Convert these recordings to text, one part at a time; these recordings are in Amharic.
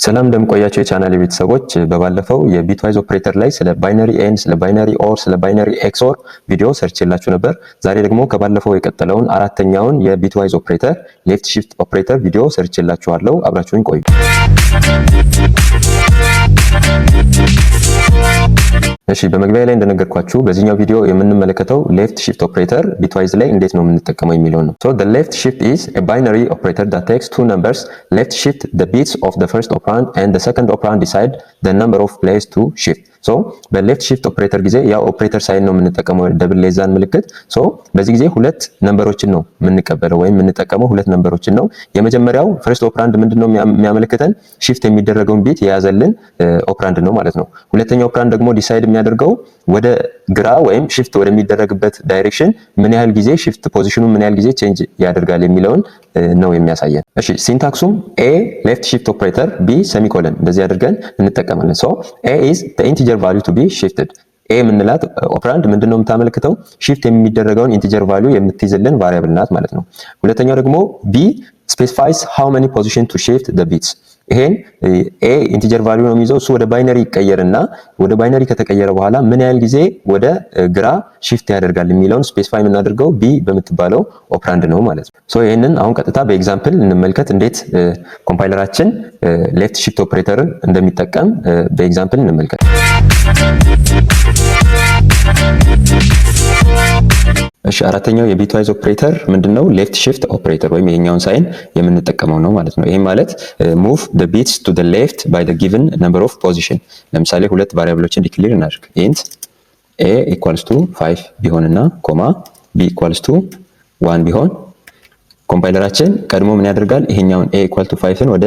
ሰላም እንደምቆያቸው የቻናል ቤተሰቦች በባለፈው የቢትዋይዝ ኦፕሬተር ላይ ስለ ባይነሪ ኤንድ ስለ ባይነሪ ኦር ስለ ባይነሪ ኤክስኦር ቪዲዮ ሰርችላችሁ ነበር። ዛሬ ደግሞ ከባለፈው የቀጠለውን አራተኛውን የቢትዋይዝ ኦፕሬተር ሌፍት ሺፍት ኦፕሬተር ቪዲዮ ሰርችላችኋለሁ። አብራችሁን ቆዩ። እሺ በመግቢያ ላይ እንደነገርኳችሁ በዚህኛው ቪዲዮ የምንመለከተው ሌፍት ሺፍት ኦፕሬተር ቢትዋይዝ ላይ እንዴት ነው የምንጠቀመው የሚለው ነው። So the left shift is a binary operator that takes two numbers, left shift the bits of the first operand and the second operand decide the number of places to shift. So በሌፍት ሺፍት ኦፕሬተር ጊዜ ያው ኦፕሬተር ሳይን ነው የምንጠቀመው ደብል ሌዛን ምልክት። ሶ በዚህ ጊዜ ሁለት ነምበሮችን ነው የምንቀበለው ወይም የምንጠቀመው ሁለት ነምበሮችን ነው። የመጀመሪያው ፈርስት ኦፕራንድ ምንድነው የሚያመለክተን ሺፍት የሚደረገውን ቢት የያዘልን ኦፕራንድ ነው ማለት ነው። ሁለተኛው ኦፕራንድ ደግሞ ዲሳይድ የሚያደርገው ወደ ግራ ወይም ሺፍት ወደሚደረግበት ዳይሬክሽን ምን ያህል ጊዜ ሺፍት ፖዚሽኑ ምን ያህል ጊዜ ቼንጅ ያደርጋል የሚለውን ነው የሚያሳየን። እሺ ሲንታክሱም ኤ ሌፍት ሺፍት ኦፕሬተር ቢ ሴሚኮለን እንደዚህ አድርገን እንጠቀማለን። ሶ ኤ ኢዝ the integer value to be shifted. ኤ ምንላት ኦፕራንድ ምንድነው የምታመለክተው ሺፍት የሚደረገውን ኢንቲጀር ቫልዩ የምትይዝልን ቫሪያብል ናት ማለት ነው። ሁለተኛው ደግሞ ቢ specifies how many position to shift the bits. ይሄን ኤ ኢንቲጀር ቫልዩ ነው የሚይዘው እሱ ወደ ባይነሪ ይቀየርና ወደ ባይነሪ ከተቀየረ በኋላ ምን ያህል ጊዜ ወደ ግራ ሺፍት ያደርጋል የሚለውን ስፔሲፋይ የምናደርገው ቢ በምትባለው ኦፕራንድ ነው ማለት ነው። ሶ ይሄንን አሁን ቀጥታ በኤግዛምፕል እንመልከት እንዴት ኮምፓይለራችን ሌፍት ሺፍት ኦፕሬተርን እንደሚጠቀም በኤግዛምፕል እንመልከት። እሺ አራተኛው የቢትዋይዝ ኦፕሬተር ምንድነው? ሌፍት ሺፍት ኦፕሬተር ወይም ይሄኛውን ሳይን የምንጠቀመው ነው ማለት ነው። ይሄ ማለት move the bits to the left by the given number of position። ለምሳሌ ሁለት ቫሪያብሎችን ዲክሌር እናድርግ። int a equals to 5 ቢሆንና ኮማ b equals to 1 ቢሆን ኮምፓይለራችን ቀድሞ ምን ያደርጋል? ይሄኛውን a equal to 5ን ወደ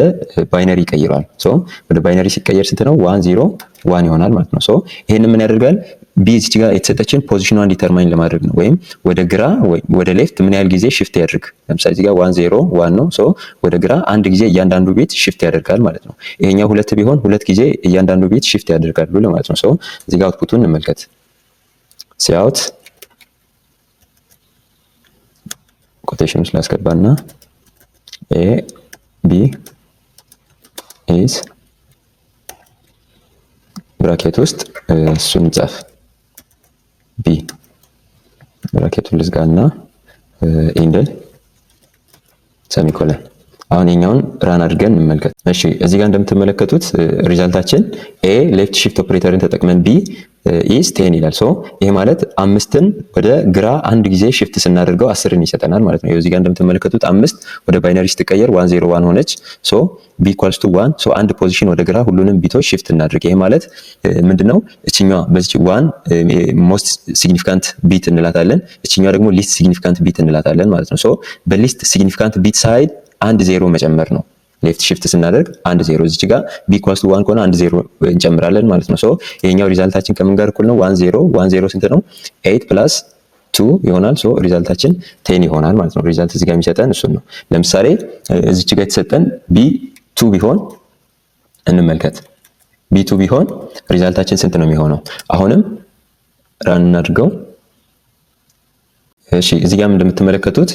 ባይነሪ ይቀይራል። ሶ ወደ ባይነሪ ሲቀየር ስንት ነው? 1 0 1 ይሆናል ማለት ነው። ሶ ይሄንን ምን ያደርጋል? b እዚህ ጋር የተሰጠችን ፖዚሽኗን ዲተርማይን ለማድረግ ነው። ወይም ወደ ግራ ወይ ወደ ሌፍት ምን ያህል ጊዜ ሽፍት ያደርግ። ለምሳሌ እዚህ ጋር 1 0 1 ነው። ሶ ወደ ግራ አንድ ጊዜ እያንዳንዱ ቢት ሽፍት ያደርጋል ማለት ነው። ይሄኛው ሁለት ቢሆን ሁለት ጊዜ እያንዳንዱ ቢት ሽፍት ያደርጋል ብሎ ማለት ነው። ሶ እዚህ ጋር አውትፑቱን እንመልከት። ሲአውት ኮቴሽን ውስጥ ላስገባና a b is ብራኬት ውስጥ እሱን እንጻፍ b ብራኬቱን ልዝጋና ኢንደል ሴሚኮለን። አሁን የኛውን ራን አድርገን እንመልከት። እሺ እዚህ ጋር እንደምትመለከቱት ሪዛልታችን a ሌፍት ሺፍት ኦፕሬተርን ተጠቅመን b is 10 ይላል። ሶ ይሄ ማለት አምስትን ወደ ግራ አንድ ጊዜ ሽፍት ስናደርገው 10ን ይሰጠናል ማለት ነው። እዚህ ጋር እንደምትመለከቱት 5 ወደ ባይነሪ ስትቀየር 1 0 1 ሆነች። ሶ b equals to 1 ሶ አንድ ፖዚሽን ወደ ግራ ሁሉንም ቢቶች ሽፍት እናድርግ። ይሄ ማለት ምንድነው? እቺኛዋ በዚህ 1 ሞስት ሲግኒፊካንት ቢት እንላታለን፣ እቺኛዋ ደግሞ ሊስት ሲግኒፊካንት ቢት እንላታለን ማለት ነው። ሶ በሊስት ሲግኒፊካንት ቢት ሳይድ 1 0 መጨመር ነው። ሌፍት ሺፍት ስናደርግ 1 0 እዚህ ጋር b equals to 1 ከሆነ 1 0 እንጨምራለን ማለት ነው። ሶ ይሄኛው ሪዛልታችን ከምን ጋር እኩል ነው? 1 0 1 0 ስንት ነው? 8 plus 2 ይሆናል። ሶ ሪዛልታችን 10 ይሆናል ማለት ነው። ሪዛልት እዚህ ጋር የሚሰጠን እሱን ነው። ለምሳሌ እዚች ጋር የተሰጠን b2 ቢሆን እንመልከት። b2 ቢሆን ሪዛልታችን ስንት ነው የሚሆነው? አሁንም ራን እናድርገው። እሺ እዚህ ጋር እንደምትመለከቱት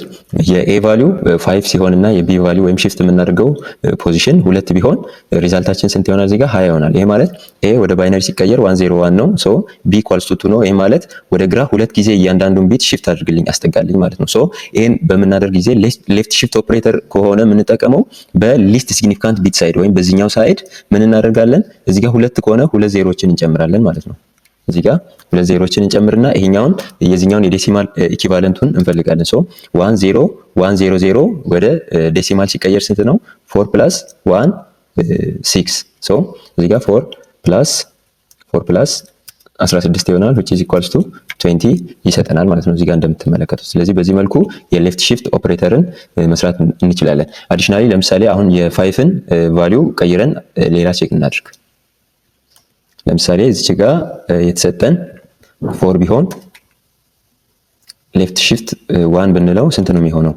የa ቫልዩ 5 ሲሆንና የb ቫልዩ ወይም shift የምናደርገው ፖዚሽን 2 ቢሆን ሪዛልታችን ስንት ይሆናል? እዚህ ጋር 20 ይሆናል። ይሄ ማለት a ወደ ባይነሪ ሲቀየር 1 0 1 ነው። ሶ b equals to 2 ነው። ይሄ ማለት ወደ ግራ ሁለት ጊዜ እያንዳንዱን ቢት shift አድርግልኝ አስጠጋልኝ ማለት ነው። ሶ ይሄን በምናደርግ ጊዜ ሌፍት shift ኦፕሬተር ከሆነ የምንጠቀመው በሊስት ሲግኒፊካንት ቢት ሳይድ ወይም በዚህኛው ሳይድ ምን እናደርጋለን? እዚህ ጋር ሁለት ከሆነ ሁለት ዜሮችን እንጨምራለን ማለት ነው። እዚህ ጋር ሁለት ዜሮችን እንጨምርና ይሄኛውን የዚህኛውን የዴሲማል ኢኩቫለንቱን እንፈልጋለን። ሶ 1 0 1 0 0 ወደ ዴሲማል ሲቀየር ስንት ነው? 4 plus 1 6 ሶ እዚህ ጋር 4 plus 16 ይሆናል which is equals to 20 ይሰጠናል ማለት ነው እዚህ ጋር እንደምትመለከቱት። ስለዚህ በዚህ መልኩ የሌፍት ሺፍት ኦፕሬተርን መስራት እንችላለን። አዲሽናሊ ለምሳሌ አሁን የ5ን ቫልዩ ቀይረን ሌላ ቼክ እናድርግ። ለምሳሌ እዚች ጋር የተሰጠን 4 ቢሆን ሌፍት ሺፍት 1 ብንለው ስንት ነው የሚሆነው?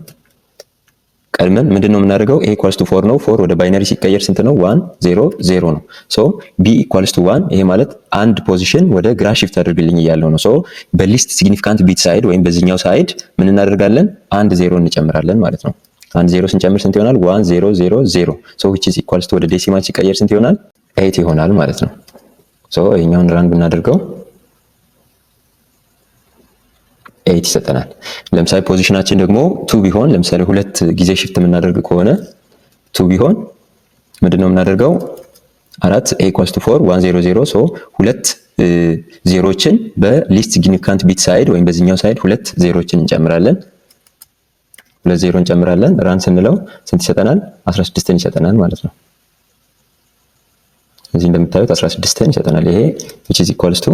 ቀድመን ምንድነው የምናደርገው? a equals to 4 ነው። 4 ወደ ባይነሪ ሲቀየር ስንት ነው? 1 0 0 ነው። ሶ b equals to 1 ይሄ ማለት አንድ ፖዚሽን ወደ ግራ ሺፍት አድርግልኝ እያለው ነው። ሶ በሊስት ሲግኒፊካንት ቢት ሳይድ ወይም በዚህኛው ሳይድ ምን እናደርጋለን? 1 0 እንጨምራለን ማለት ነው። አንድ 0 ስንጨምር ስንት ይሆናል? 1000 ሶ which is equals to ወደ ዴሲማል ሲቀየር ስንት ይሆናል? 8 ይሆናል ማለት ነው። ሶ ይሄኛውን ራን ብናደርገው 8 ይሰጠናል። ለምሳሌ ፖዚሽናችን ደግሞ 2 ቢሆን ለምሳሌ ሁለት ጊዜ ሽፍት የምናደርግ ከሆነ 2 ቢሆን ምንድነው የምናደርገው? 4 a equals to 4 100 ሶ ሁለት ዜሮችን በሊስት ሲግኒፊካንት ቢት ሳይድ ወይም በዚህኛው ሳይድ ሁለት ዜሮችን እንጨምራለን። ሁለት ዜሮ እንጨምራለን። ራን ስንለው ስንት ይሰጠናል? 16ን ይሰጠናል ማለት ነው። እዚህ እንደምታዩት 16ን ይሰጠናል። ይሄ which is equals to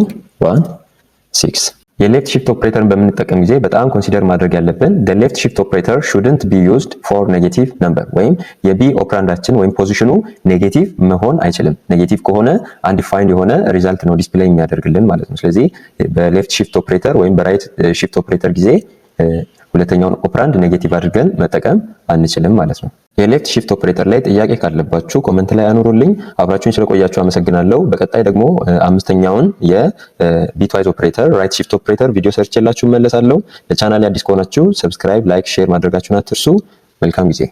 16 የሌፍት ሺፍት ኦፕሬተርን በምንጠቀም ጊዜ በጣም ኮንሲደር ማድረግ ያለብን the left shift operator shouldn't be used for negative number ወይም የቢ ኦፕራንዳችን ወይም ፖዚሽኑ ኔጌቲቭ መሆን አይችልም። ኔጌቲቭ ከሆነ አንዲፋይንድ የሆነ ሪዛልት ነው ዲስፕሌይ የሚያደርግልን ማለት ነው። ስለዚህ በሌፍት ሺፍት ኦፕሬተር ወይም በራይት ሺፍት ኦፕሬተር ጊዜ ሁለተኛውን ኦፕራንድ ኔጌቲቭ አድርገን መጠቀም አንችልም ማለት ነው። የሌፍት ሺፍት ኦፕሬተር ላይ ጥያቄ ካለባችሁ ኮሜንት ላይ አኑሩልኝ። አብራችሁን ስለቆያችሁ አመሰግናለሁ። በቀጣይ ደግሞ አምስተኛውን የቢትዋይዝ ኦፕሬተር ራይት ሺፍት ኦፕሬተር ቪዲዮ ሰርችላችሁ መለሳለሁ። ለቻናሌ አዲስ ከሆናችሁ ሰብስክራይብ፣ ላይክ፣ ሼር ማድረጋችሁን አትርሱ። መልካም ጊዜ